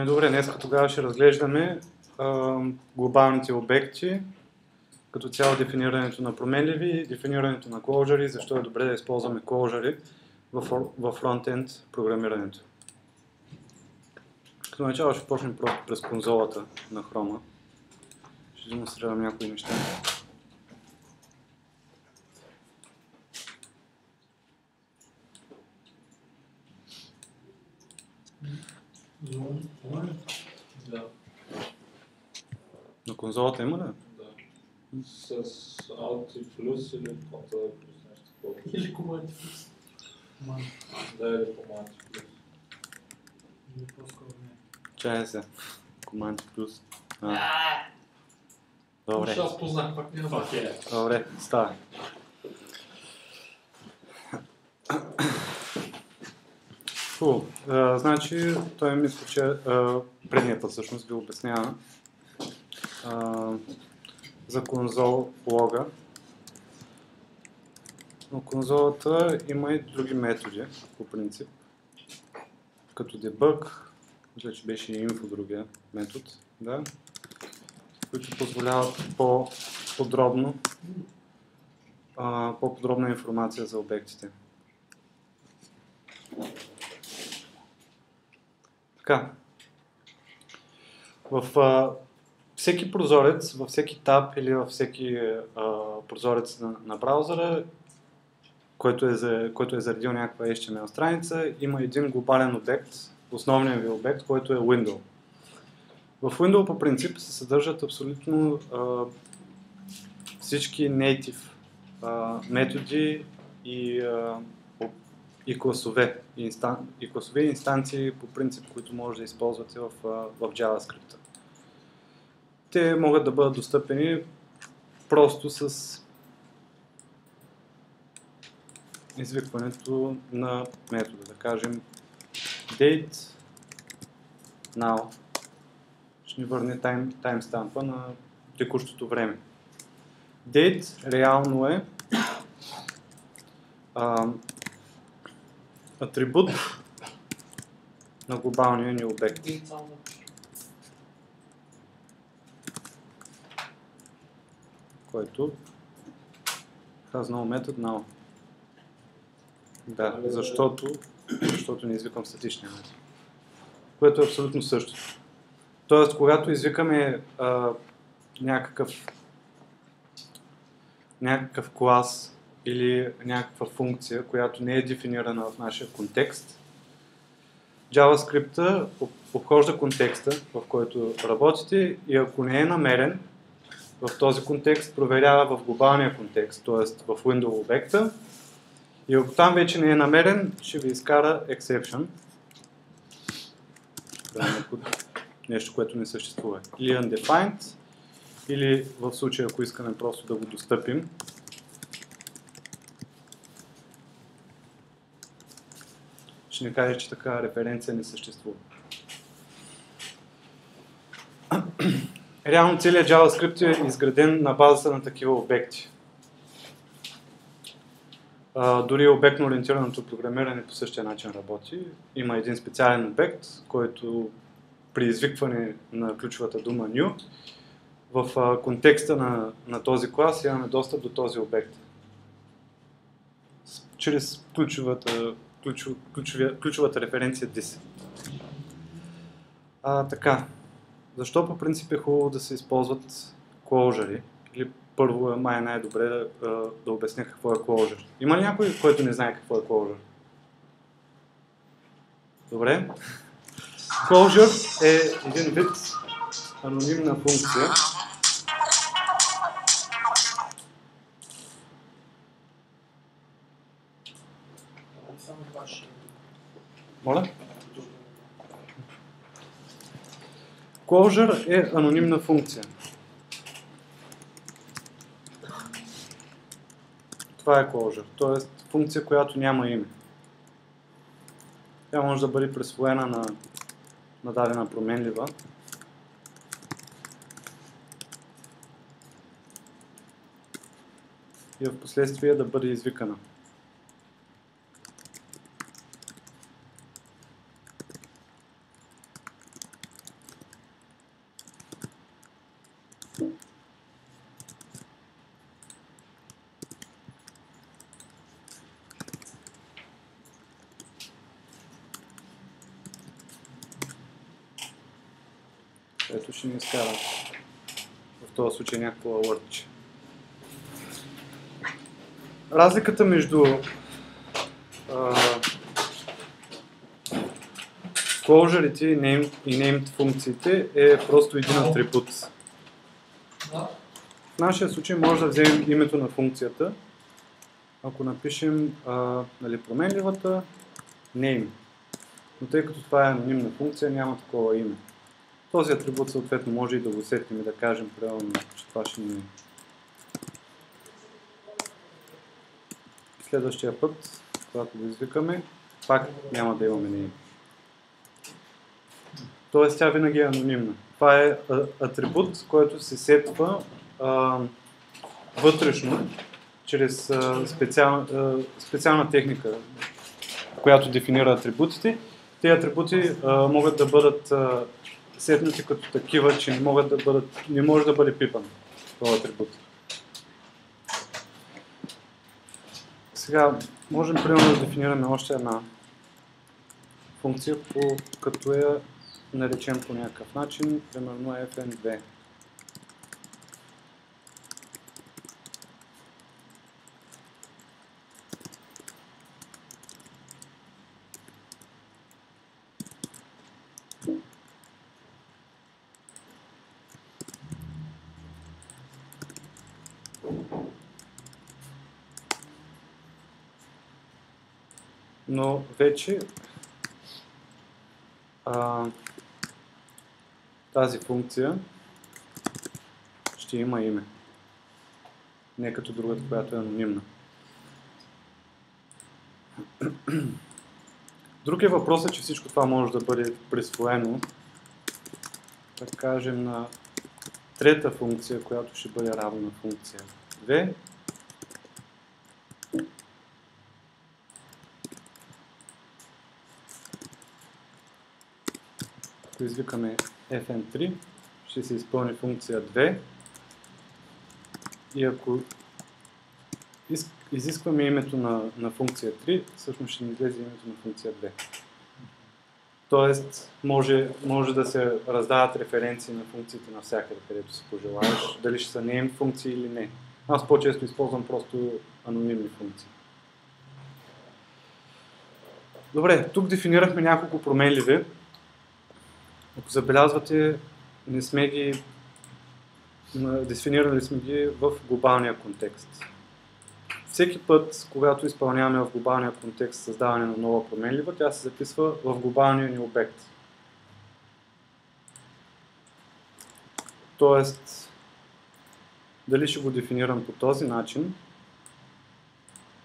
Добре, днес тогава ще разглеждаме глобалните обекти, като цяло дефинирането на променливи, дефинирането на closure, защо е добре да използваме closure в фронтенд програмирането. Като начало ще почнем просто през конзолата на Chrome. Ще демонстрирам някои неща. Да. На конзолата има ли? Да. С Alt и плюс или Ctrl плюс нещо такова. Или команди плюс. Да, или команди плюс. Или по-скоро не. Чай се. Команд плюс. Добре. Ще аз познах, пак няма. Фак е. Добре, става. Значи, той мисля, че предния път всъщност ви обяснява за конзол лога. Но конзолата има и други методи, по принцип, като debug, мисля, че беше и info другия метод, да, които позволяват по-подробна информация за обектите. Така, в всеки прозорец, във всеки таб или във всеки прозорец на браузъра, който е заредил някаква HTML страница, има един глобален обект, основният ви обект, който е window. В window по принцип се съдържат абсолютно всички native методи и класове, и инстанции по принцип, които може да използвате в JavaScript. Те могат да бъдат достъпени просто с извикването на метода, да кажем date now. Ще ни върне таймстампа на текущото време. Date реално е атрибут на глобалния ни обект. Който has no method now. Да, защото не извикам статичния метод. Което е абсолютно същото. Тоест, когато извикаме някакъв клас или някаква функция, която не е дефинирана в нашия контекст, JavaScript обхожда контекста, в който работите, и ако не е намерен в този контекст, проверява в глобалния контекст, т.е. в window обекта, и ако там вече не е намерен, ще ви изкара exception. Нещо, което не съществува. Или undefined, или в случая, ако искаме просто да го достъпим, ще ни каже, че така референция не съществува. Реално целият JavaScript е изграден на базата на такива обекти. Дори обектно ориентираното програмиране по същия начин работи. Има един специален обект, който при извикване на ключовата дума new, в контекста на този клас имаме достъп до този обект. Чрез ключовата референция this. Така, защо по принцип е хубаво да се използват closure? Или първо е най-добре да обясня какво е closure. Има ли някой, който не знае какво е closure? Добре. Closure е един вид анонимна функция. Моля? Closure е анонимна функция. Това е closure, т.е. функция, която няма име. Тя може да бъде присвоена на дадена променлива. И в последствие да бъде извикана. Ето ще ни изкара в този случай някакво алъртче. Разликата между closure-ите и named функциите е просто един атрибут. Да. В нашия случай може да вземем името на функцията, ако напишем променливата name. Но тъй като това е анонимна функция, няма такова име. Този атрибут съответно може и да го сетим и да кажем правилно, че това ще ни е. Следващия път, когато го извикаме, пак няма да имаме name. Тоест тя винаги е анонимна. Това е атрибут, който се сетва вътрешно, чрез специална техника, която дефинира атрибутите. Тези атрибути могат да бъдат сетнати като такива, че не може да бъде пипан този атрибут. Сега можем примерно да дефинираме още една функция, като я наречем по някакъв начин, примерно fn2. Но вече тази функция ще има име. Не като другата, която е анонимна. Друг е въпросът, че всичко това може да бъде присвоено, да кажем, на трета функция, която ще бъде равна на функция 2. Ако извикаме fn3, ще се изпълни функция 2 и ако изискваме името на функция 3, всъщност ще ни излезе името на функция 2. Тоест, може да се раздават референции на функциите навсякъде, където си пожелаеш, дали ще са name функции или не. Аз по-често използвам просто анонимни функции. Добре, тук дефинирахме няколко променливи. Ако забелязвате, не сме ги дефинирали сме ги в глобалния контекст. Всеки път, когато изпълняваме в глобалния контекст създаване на нова променлива, тя се записва в глобалния ни обект. Тоест, дали ще го дефинирам по този начин,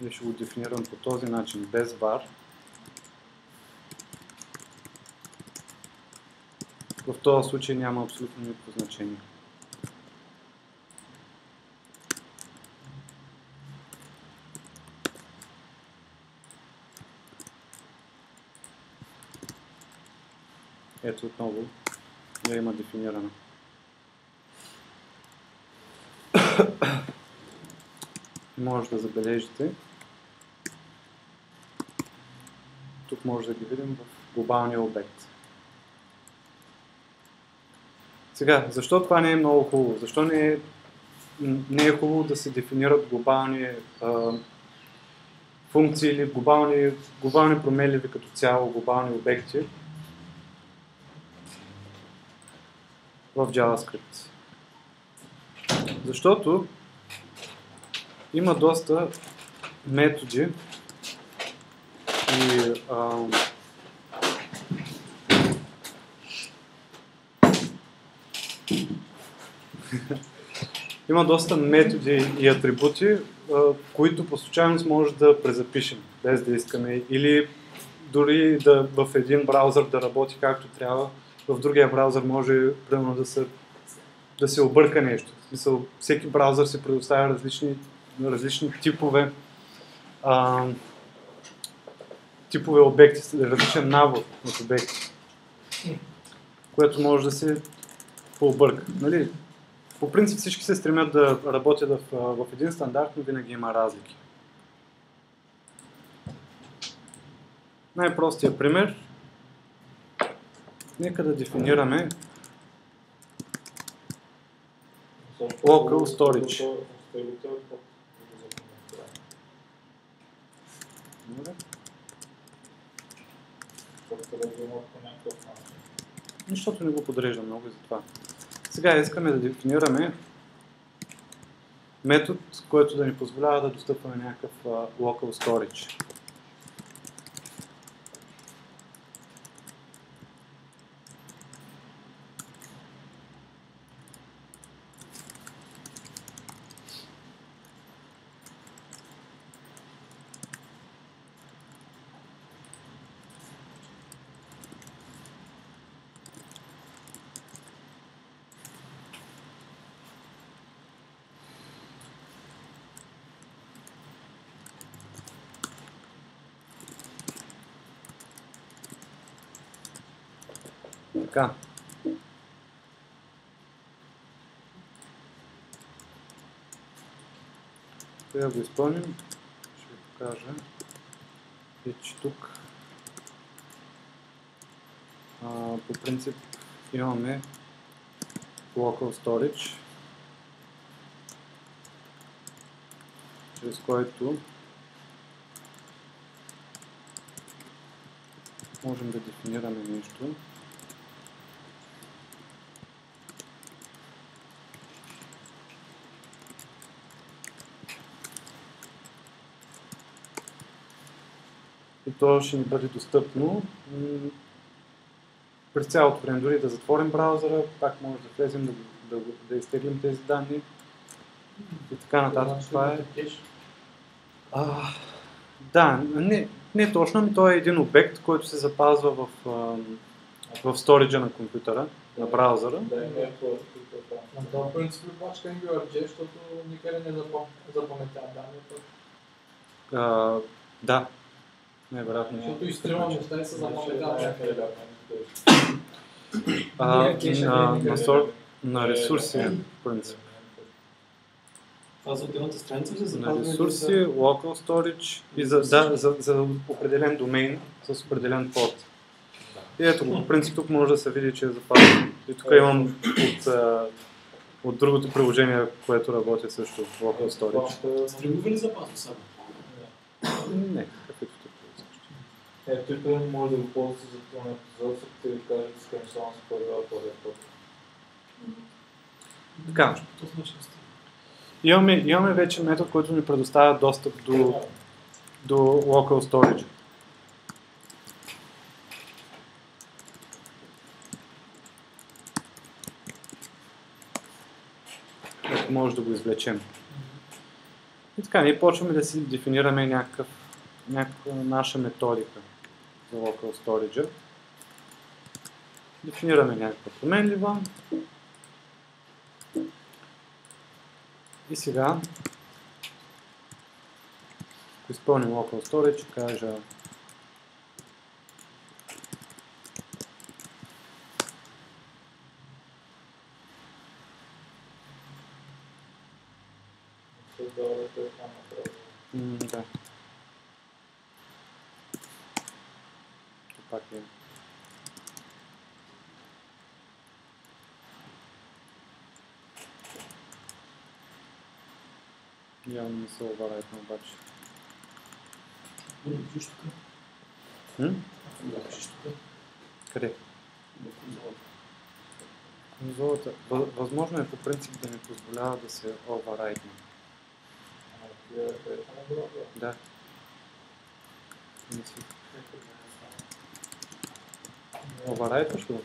или ще го дефинирам по този начин без var, в този случай няма абсолютно никакво значение. Ето отново я има дефинирана. Може да забележите. Тук може да ги видим в глобалния обект. Сега, защо това не е много хубаво? Защо не е хубаво да се дефинират глобални функции или глобални променливи като цяло, глобални обекти в JavaScript? Защото има доста методи и има доста методи и атрибути, които по случайност може да презапишем, без да искаме, или дори в един браузър да работи както трябва, в другия браузър може примерно да се обърка нещо. В смисъл, всеки браузър се предоставя различни типове обекти, различен набор от обекти, което може да се пообърка. Нали? По принцип всички се стремят да работят в един стандарт, но винаги има разлики. Най-простият пример. Нека да дефинираме Local storage. Защото не го подрежда много и затова. Сега искаме да дефинираме метод, който да ни позволява да достъпваме някакъв local storage. Така. Да го изпълним. Ще ви покажа. И че тук по принцип имаме local storage, чрез който можем да дефинираме нещо. И то ще ни бъде достъпно през цялото време. Дори да затворим браузъра, пак може да влезем да изтеглим тези данни и така нататък. Това е... Да, не точно, но той е един обект, който се запазва в сториджа на компютъра, на браузъра. На този принцип обаче AngularJS, защото никъде не запаметява данните. Да. Най-вероятно. Защото изтрима места и се запаметява. На ресурси, в принцип. Това за отделната страница се На запазва. ресурси, local storage и за определен домейн с определен порт. И ето го, по принцип тук може да се види, че е запазен. И тук имам от другото приложение, което работи също, local storage. Стригове ли запазва само? Не, каквито тук е също. Тук може да го ползвате за това епизод, като ви кажа, че искам само с първия поред. Така. Имаме вече метод, който ни предоставя достъп до local storage. Ако може да го извлечем. И така, ние почваме да си дефинираме някаква наша методика за local storage. Дефинираме някаква променлива. И сега, ако изпълним local storage, ще кажа да. Пак е. Явно не се оварайтна обаче. Къде? Конзолата. Възможно е по принцип да не позволява да се оварайтне. Да. Оварайтваш ли?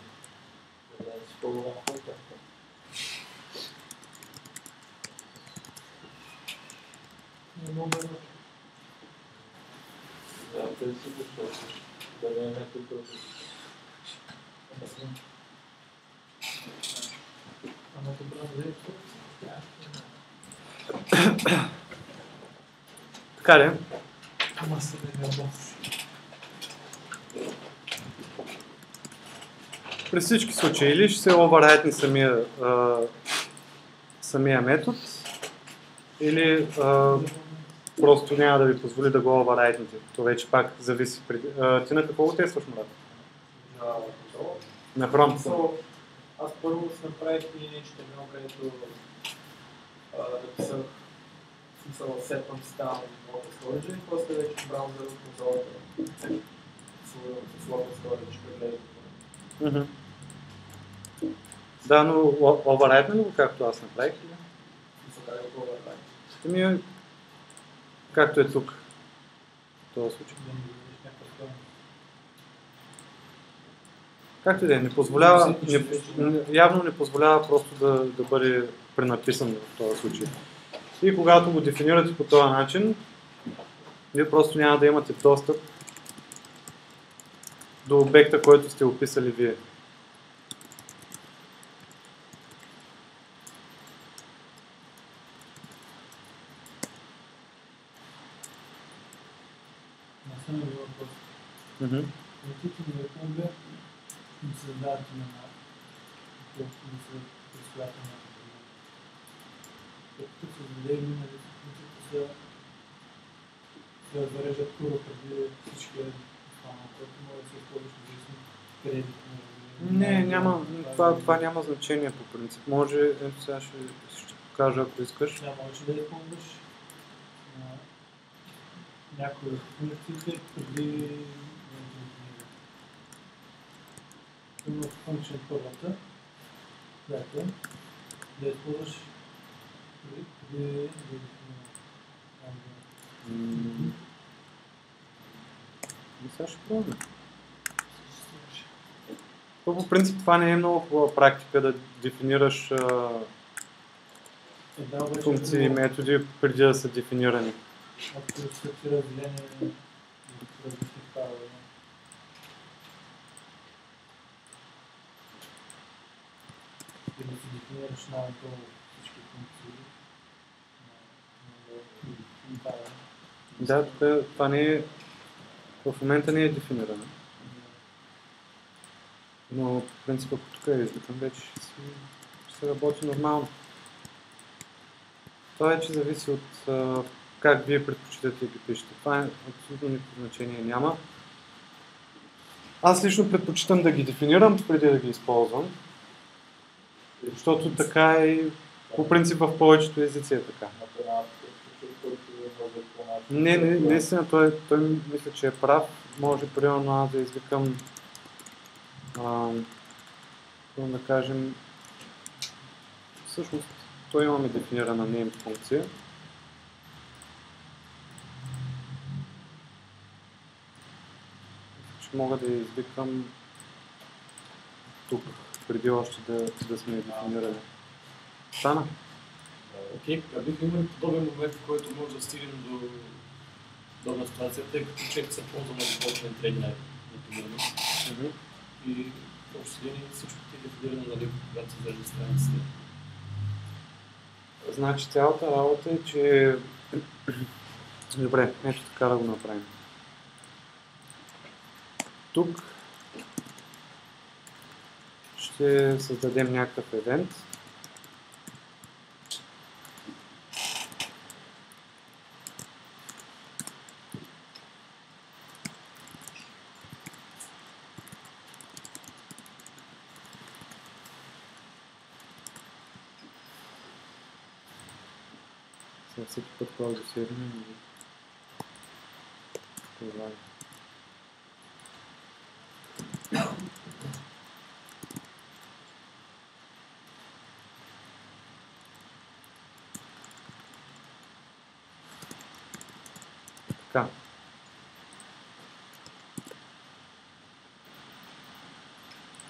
Така ли? При всички случаи или ще се овъррайтне самия метод, или просто няма да ви позволи да го овъррайтнете. То вече пак зависи. Ти на какво го тестваш, Мурат? На Chrome. Аз първо си направих и нещо, където написах смисъл сетвам си там local storage и после вече браузър от конзолата с local storage преглежда. Мгм. Да, но override ли го, както аз направих? Или? Смисъл как да го override. Ами, както е тук. В този случай. Да не видиш някакъв тон. Както и да е, не позволява, явно не позволява просто да бъде пренаписан в този случай. И когато го дефинирате по този начин, вие просто няма да имате достъп до обекта, който сте описали вие. Не съм имал въпрос. Мгм. Летите на Република им се задават имена, които се представят на някакъв. Като се зададе имена, които се зареждат първо преди всички останали, което може да се използваш независимо къде Не, няма, това няма значение по принцип. Може, ето сега ще покажа, ако искаш. Сега можеш да използваш някои от функциите преди има функция първата, която да използваш преди да Сега ще пробваме. По принцип това не е много хубава практика да дефинираш функции и методи преди да са дефинирани. Ако се разделение и различни правила. И да си дефинираш най-долу всички функции. Да, това не е, в момента не е дефинирано. Но по принцип, ако тук е извикам, вече ще се работи нормално. Това вече зависи от как вие предпочитате да ги пишете. Това е абсолютно никакво значение няма. Аз лично предпочитам да ги дефинирам преди да ги използвам. Защото така е по принцип в повечето езици е така. Не, наистина той мисля, че е прав. Може примерно аз да извикам да кажем всъщност той имаме дефинирана name функция. Ще мога да я извикам тук, преди още да сме дефинирали. Стана? Окей, а бихме имали подобен момент, в който може да стигнем до подобна ситуация, тъй като човек се ползва на дефолтен трейднер, например. И в общи линии всичко ти е дефинирано, нали, когато се вържи страниците. Значи цялата работа е, че... Добре, ето така да го направим. Тук ще създадем някакъв евент. Всеки път, когато го седнем и това е. Така.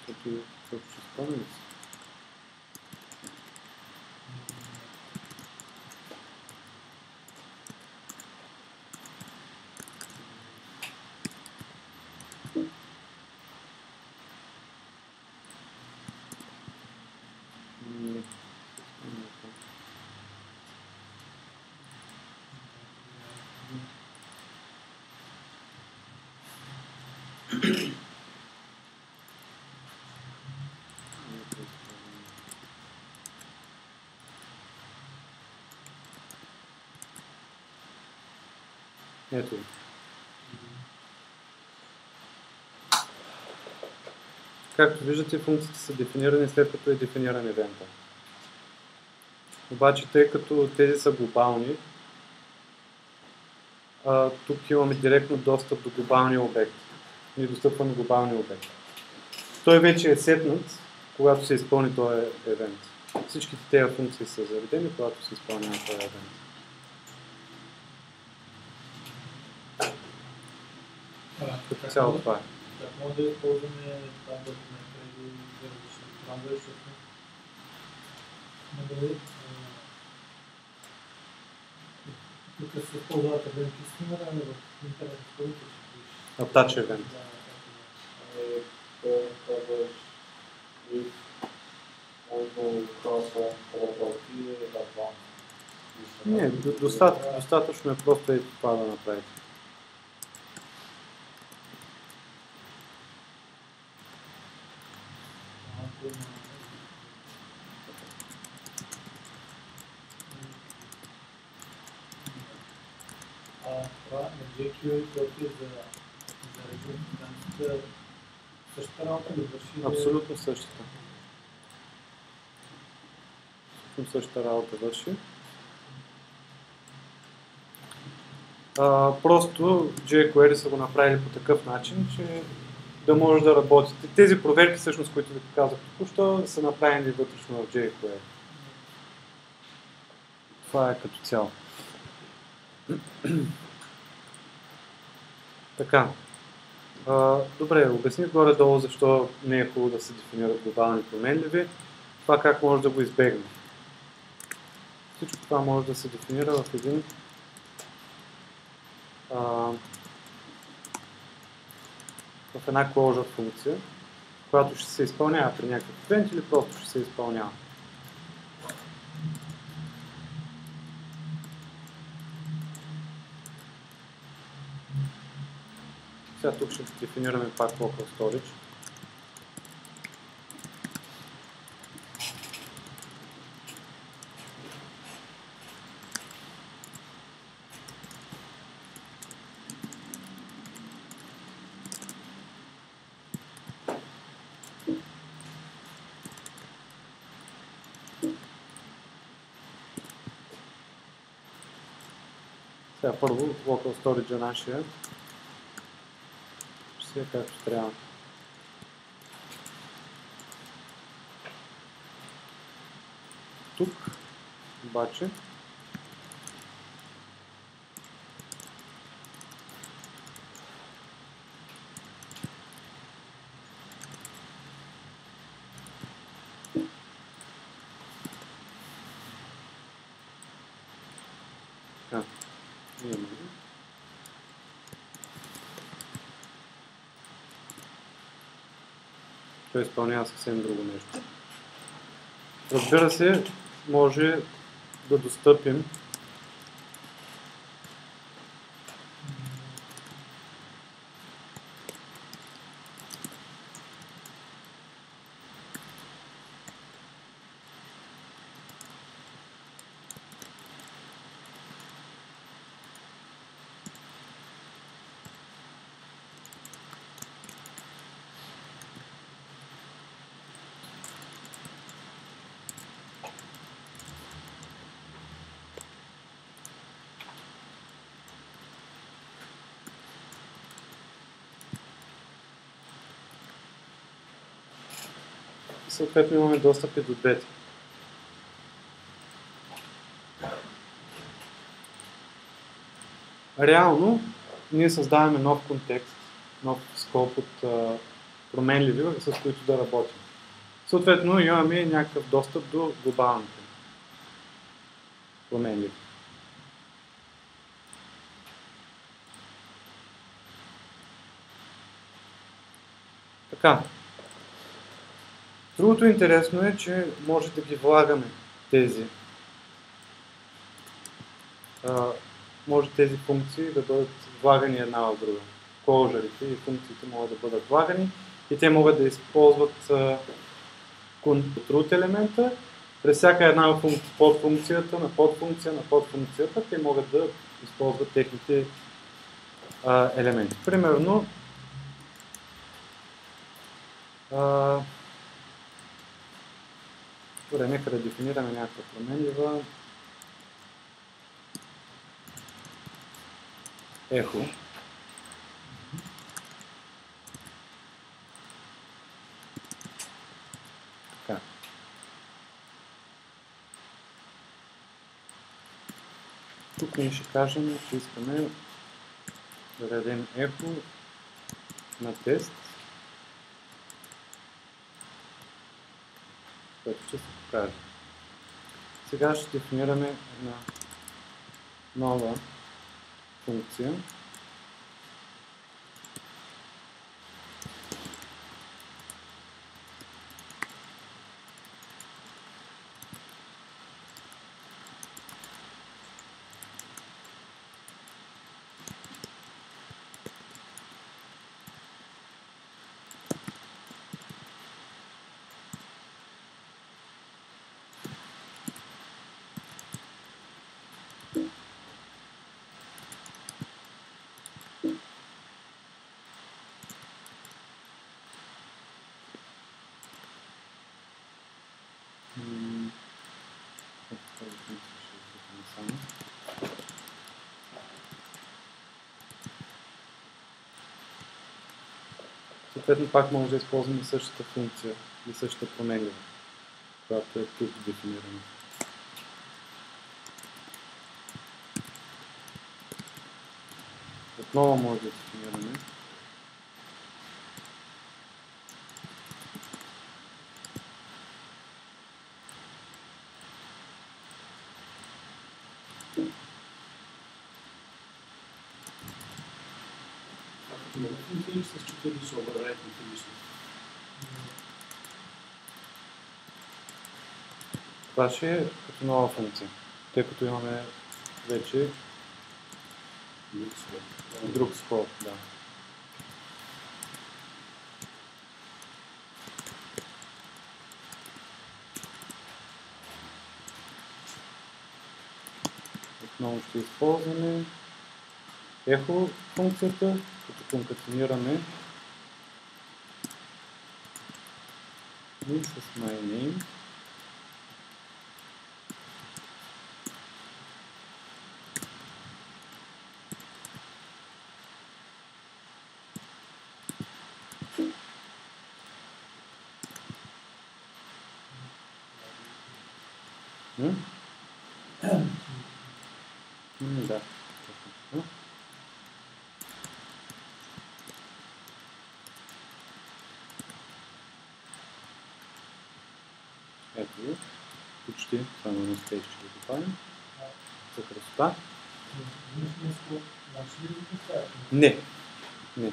Тук ще спомня ли си? Ето. Както виждате, функциите са дефинирани след като е дефиниран евента. Обаче, тъй като тези са глобални, тук имаме директно достъп до глобалния обект. Ние достъпваме глобалния обект. Той вече е сетнат, когато се изпълни този евент. Всичките тези функции са заредени, когато се изпълнява този евент. Като цяло това е. Так може да използваме това документа или да различни програми, защото тук се използват евенти с номера, но в интернет използвате, че пишеш. Attach евент. Казваш if also cross property advanced. Не, достатъчно е просто и това да направите. Това на JQuery, който е за регионалността, същата работа ли върши? Абсолютно същата. Същата работа върши. Просто jQuery са го направили по такъв начин, че да може да работите. Тези проверки, всъщност, които ви показах току-що, са направени вътрешно в jQuery. Това е като цяло. Така. Добре, обясних горе-долу защо не е хубаво да се дефинират глобални променливи. Това как може да го избегне. Всичко това може да се дефинира в един в една closure функция, която ще се изпълнява при някакъв евент или просто ще се изпълнява. Сега тук ще дефинираме пак local storage. Сега първо local storage е нашия. Ще си е както трябва. Тук обаче той изпълнява съвсем друго нещо. Разбира се, може да достъпим съответно имаме достъп и до двете. Реално, ние създаваме нов контекст, нов скоп от променливи, с които да работим. Съответно, имаме някакъв достъп до глобалните променливи. Така. Другото интересно е, че може да ги влагаме тези. Може тези функции да бъдат влагани една в друга. Closure-ите и функциите могат да бъдат влагани и те могат да използват root елемента. През всяка една подфункцията на подфункция на подфункцията те могат да използват техните елементи. Примерно, Добре, нека да дефинираме някаква променлива. Ехо. Така. Тук ние ще кажем, че искаме да дадем ехо на тест, което ще се покаже. Сега ще дефинираме една нова функция. Съответно пак може да използваме същата функция и същата променлива, която е тук дефинирана. Отново може да дефинираме. Или с 4 са образаятни функции. Това ще е като нова функция, тъй като имаме вече друг скоп, да. Отново ще използваме ехо функцията, като конкатинираме и с myName. Да. Ето го. Почти. Само на стейж ще го добавим. За красота. Не. Не.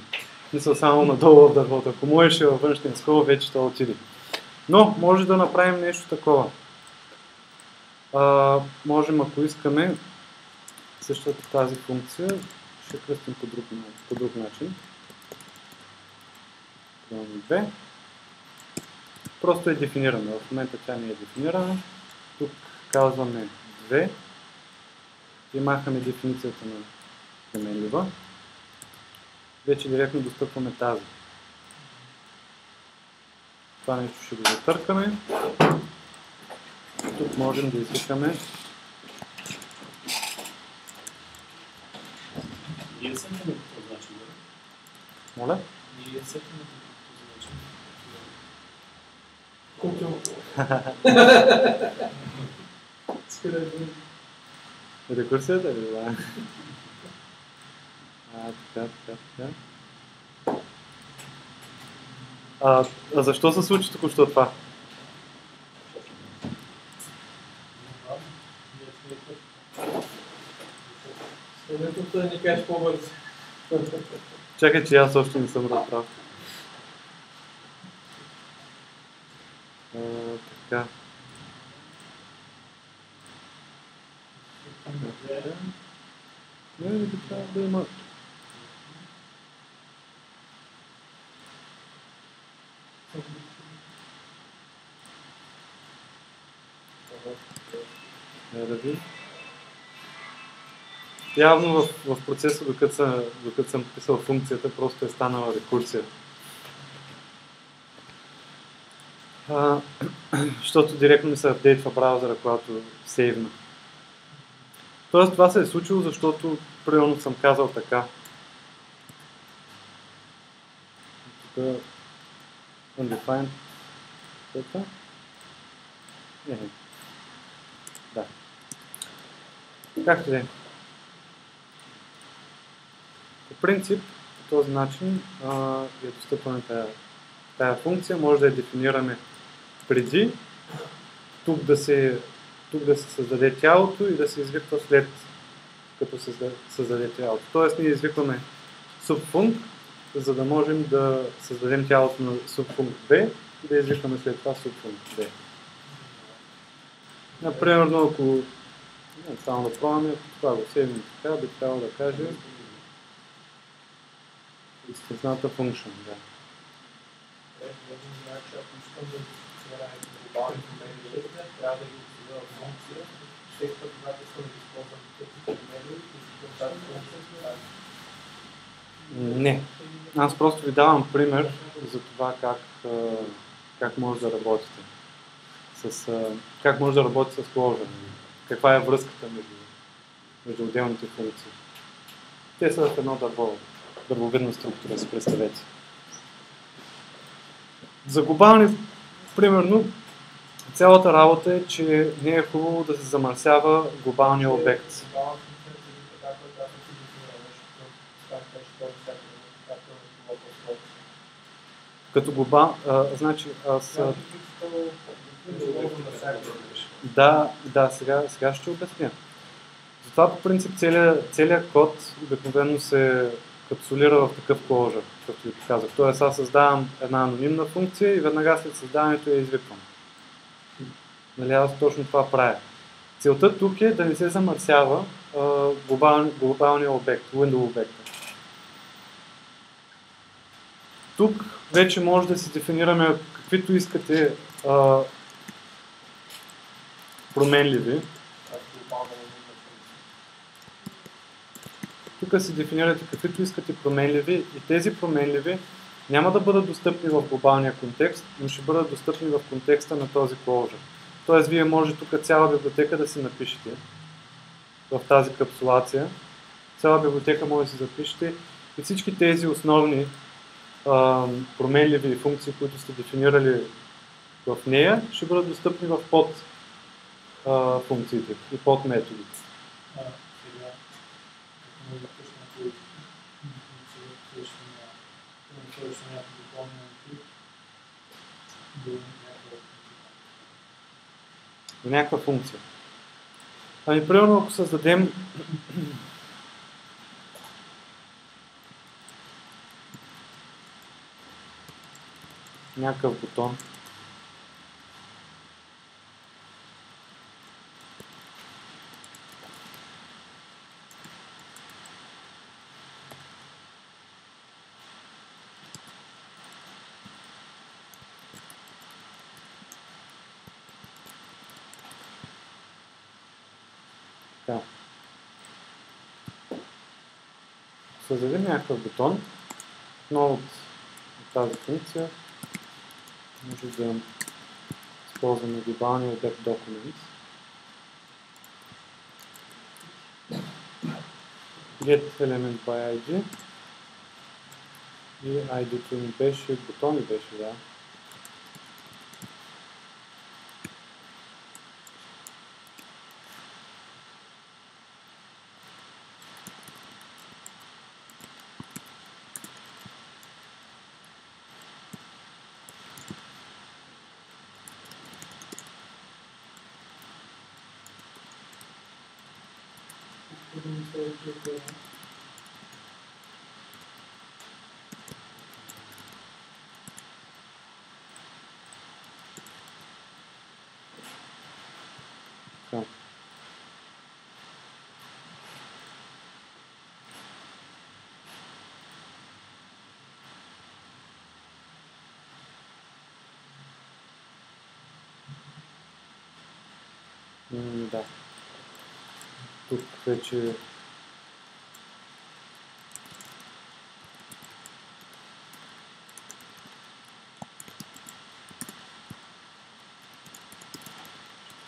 Мисля само надолу в дървото. Ако можеш във външния скол, вече това отиде. Но може да направим нещо такова. Можем, ако искаме, същата тази функция ще кръстим по друг начин. Примерно 2. Просто е дефинирана. В момента тя не е дефинирана. Тук казваме 2 и махаме дефиницията на променлива. Вече директно достъпваме тази. Това нещо ще го затъркаме. Тук можем да извикаме. Ние сетим на този начин, да? Моля? Ние сетим на този начин. Колко Рекурсията ли? Да. Така. Защо се случи току-що това? Следното да ни кажеш по-бързо. Чакай, че аз още не съм разправил. Така. Не трябва да има. Явно в процеса, докато съм писал функцията, просто е станала рекурсия. защото директно ми се апдейтва браузъра, когато сейвна. Тоест това се е случило, защото примерно съм казал така. Тук undefined. Да. Както да е. По принцип, по този начин е достъпна тая функция. Може да я дефинираме преди, тук да се създаде тялото и да се извиква след като създаде тялото. Тоест ние извикваме subfunc, за да можем да създадем тялото на subfunc 2 и да извикваме след това subfunc 2. Например, ако само да пробваме, това го седим така, би трябвало да каже изпозната function. Да. Значи, ако искам да дефинираме глобални промени, трябва да ги дефинира функция, всеки път, когато искам да използвам тези промени, и тази функция. Не. Аз просто ви давам пример за това как може да работите. Как може да работи с Clojure. Каква е връзката между отделните функции. Те са в едно дървовидна структура, си представете. За глобални, примерно, цялата работа е, че не е хубаво да се замърсява глобалния обект. Като глобал, значи аз... Да, сега ще обясня. Затова по принцип целият код обикновено се капсулира в такъв Clojure, както ви казах. Тоест аз създавам една анонимна функция и веднага след създаването я извиквам. Нали, аз точно това правя. Целта тук е да не се замърсява глобалния обект, window обекта. Тук вече може да си дефинираме каквито искате променливи. Тук си дефинирате каквито искате променливи и тези променливи няма да бъдат достъпни в глобалния контекст, но ще бъдат достъпни в контекста на този Clojure. Тоест вие може тук цяла библиотека да си напишете в тази капсулация. Цяла библиотека може да си запишете и всички тези основни променливи функции, които сте дефинирали в нея, ще бъдат достъпни в под функциите и под методите. Сега, може да пуснем някои функции, да пуснем някакви допълнения до някаква функция. Ами, примерно, ако създадем някакъв бутон, създадем някакъв бутон, отново от тази функция може да използваме глобалния обект document. Get element by ID и ID-то ни беше, бутон ли беше, да. Да. Тук вече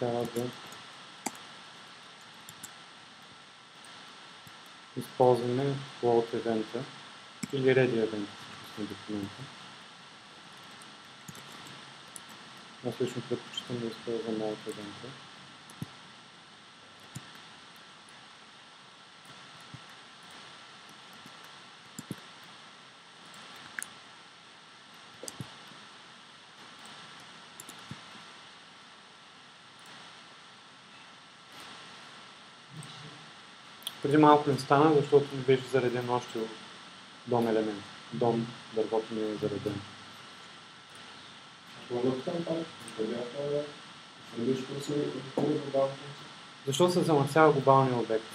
трябва да използваме float event или ready event в документа. Аз лично предпочитам да използвам float event. Преди малко не стана, защото не беше зареден още дом елемент. Дом дървото не е зареден. Защо се замърсява глобалния обект?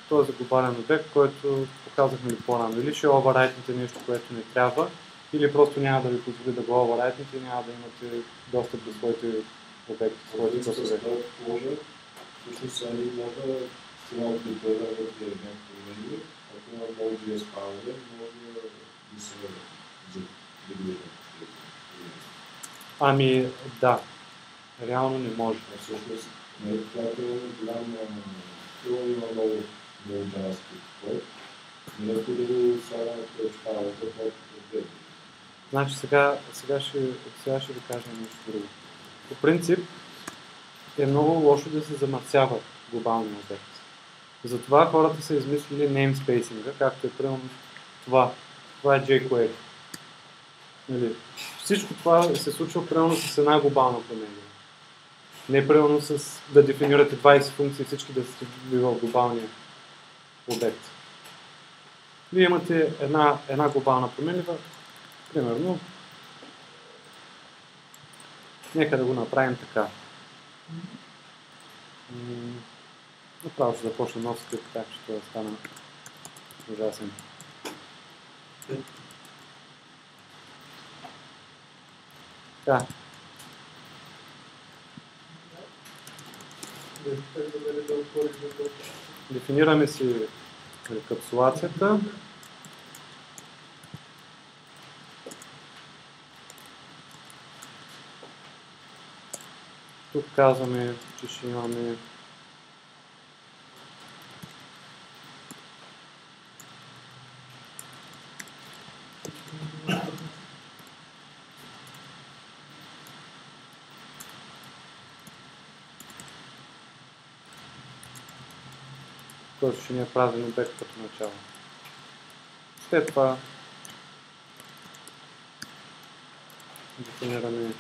Това е за глобален обект, който показахме ли по-рано. Или ще оверрайтнете нещо, което не трябва, или просто няма да ви позволи да го оверрайтнете и няма да имате достъп до своите обекти, своите класове. Всъщност они може сега да бъдат евент промени, ако има Node.js файлове, може да се задвижат. Ами да, реално не може. Всъщност, когато има голям филм, има много JavaScript код, не е хубаво сега да файловете колкото е. Значи сега ще ви кажа нещо друго. По принцип е много лошо да се замърсява глобалния обект. Затова хората са измислили namespacing, както е примерно това. Това е jQuery. Нали? Всичко това се случва примерно с една глобална променя. Не примерно с да дефинирате 20 функции, всички да сте в глобалния обект. Вие имате една глобална променлива, примерно, нека да го направим така. Направо ще започна нов скрипт, така че това стана ужасен. Така. Дефинираме си капсулацията. Тук казваме, че ще имаме който ще ни е празен обект като начало. След това дефинираме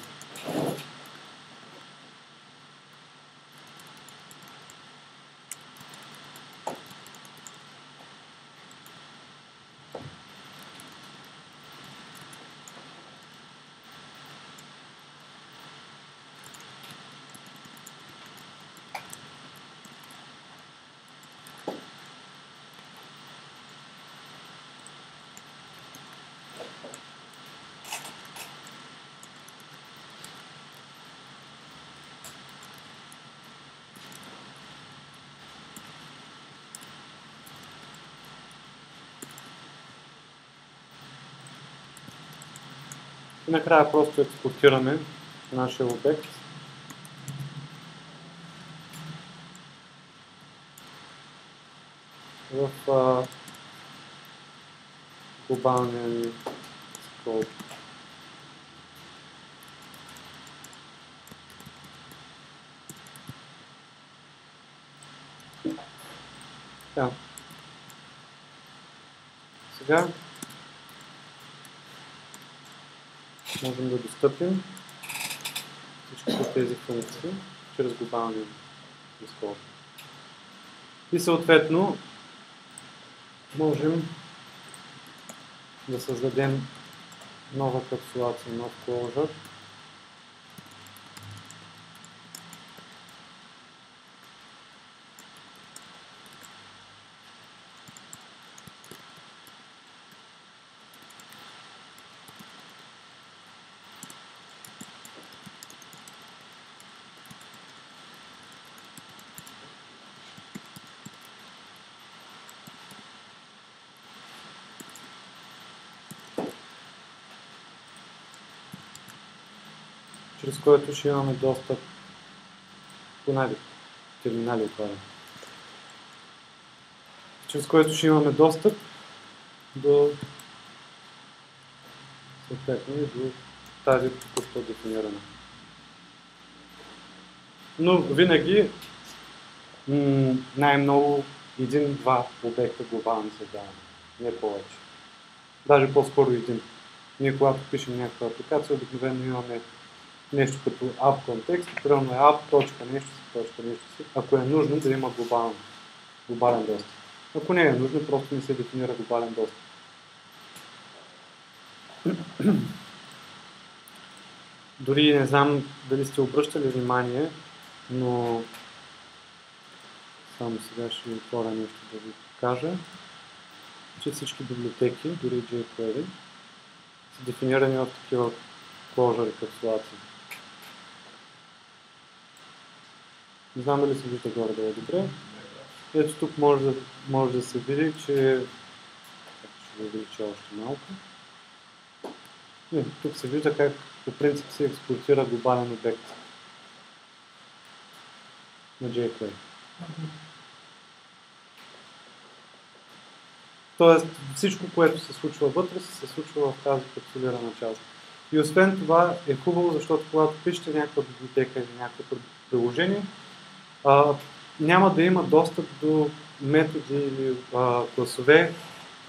и накрая просто експортираме нашия обект. В глобалния ни скоп. Да. Сега можем да достъпим всички тези функции чрез глобалния скоп. И съответно можем да създадем нова капсулация, нов closure. Чрез който ще имаме достъп по навик, терминали отваряне. Чрез което ще имаме достъп до съответно и до тази току-що дефинирана. Но винаги най-много 1-2 обекта глобални създаване, не повече. Даже по-скоро един. Ние когато пишем някаква апликация, обикновено имаме нещо като app контекст, примерно е app, точка, нещо си, ако е нужно да има глобален достъп. Ако не е нужно, просто не се дефинира глобален достъп. Дори не знам дали сте обръщали внимание, но само сега ще ви отворя нещо да ви кажа, че всички библиотеки, дори jQuery, са дефинирани в такива closure капсулации. Не знам дали се вижда горе-долу добре. Ето тук може да се види, че... Ще го увелича още малко. Тук се вижда как по принцип се експортира глобален обект на jQuery. Тоест всичко, което се случва вътре, се случва в тази капсулирана част. И освен това е хубаво, защото когато пишете някаква библиотека или някакво приложение, няма да има достъп до методи или класове,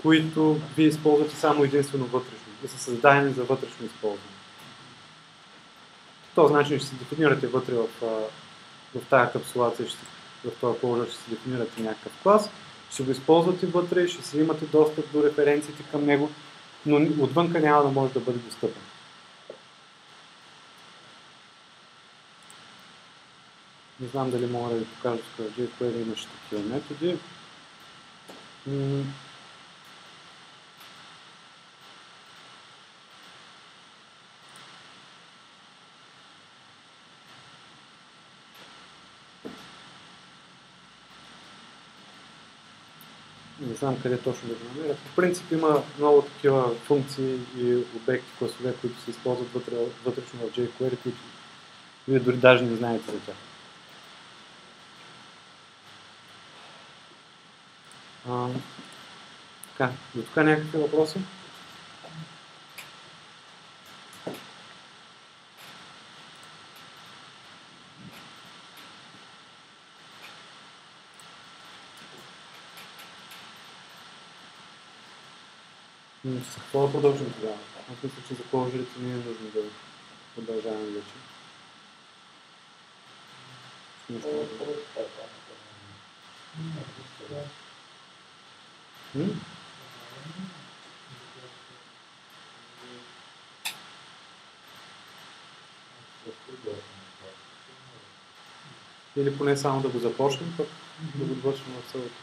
които вие използвате само единствено вътрешно и са създадени за вътрешно използване. По този начин ще се дефинирате вътре в тази капсулация, в този положение ще се дефинирате някакъв клас, ще го използвате вътре, ще си имате достъп до референциите към него, но отвънка няма да може да бъде достъпен. Не знам дали мога да ви покажа с jQuery имаше такива методи. Не знам къде точно да го намеря. По принцип има много такива функции и обекти, класове, които се използват вътрешно в jQuery, които вие дори даже не знаете за тях. Така, до тук някакви въпроси? С какво да продължим тогава? Аз мисля, че за closure-ите не е нужно да продължаваме вече. Или поне само да го започнем, пък да го довършим в целото.